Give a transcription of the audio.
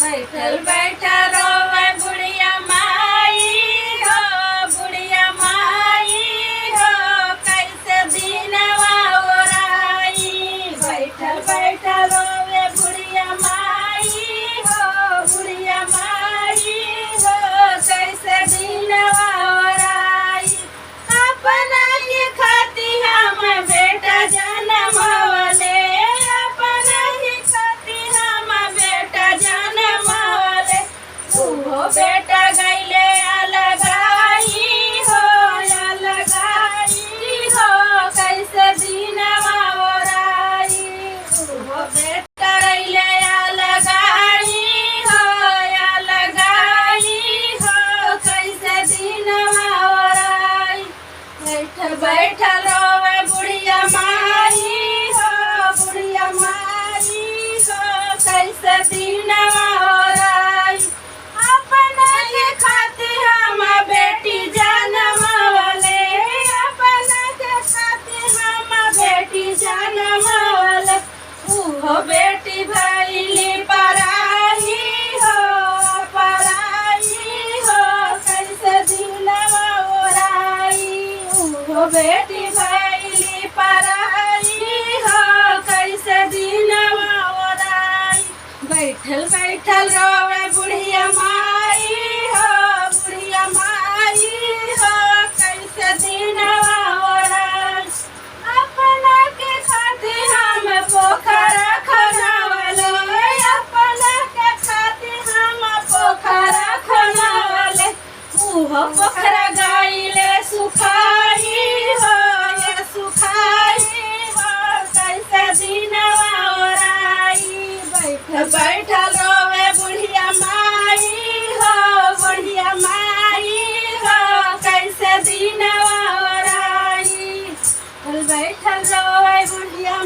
बैठल बैठल रोवे बुढ़िया माई हो, बुढ़िया माई हो, कैसे दिनवा ओराई। बैठल बैठल रोवे बुढ़िया माई हो, बुढ़िया माई हो, कैसे दिनवा ओराई। अपना के खाती हम बेटा जनमवले, अपना के खाती हम बेटा जनमवले। तूहो बेटा गईले अलगाई हो, अलगाई हो, कैसे दिनवा ओराई। तूहो बेटा गईले अलगाई हो, अलगाई हो, कैसे दिनवा ओराई। बैठल बैठल रोवे बुढ़िया माई हो, बुढ़िया माई हो, कैसे दिनवा ओराई। अपना के खातिर हम बेटी जनमवले, अपना के खातिर हम बेटी जनमवले। उहो बेटी भइली पराई हो, पराई हो, कैसे दिनवा ओराई। उहो बेटी भइली पराई हो, कैसे दिनवा ओराई। बैठल बैठल रोवे बुढ़िया माई हो, बुढ़िया माई हो, कैसे दिनवा ओराई। अपना के खातिर हम पोखरा खनावले, अपना के खातिर हम पोखरा खनावले। उहो पोखरा गईले सुखाई हो, ये सुखाई हो, कैसे दिनवा ओराई। बैठल बैठल रोवे बुढ़िया माई हो, बुढ़िया माई हो, कैसे दिनवा ओराई। बैठल बैठल रोवे बुढ़िया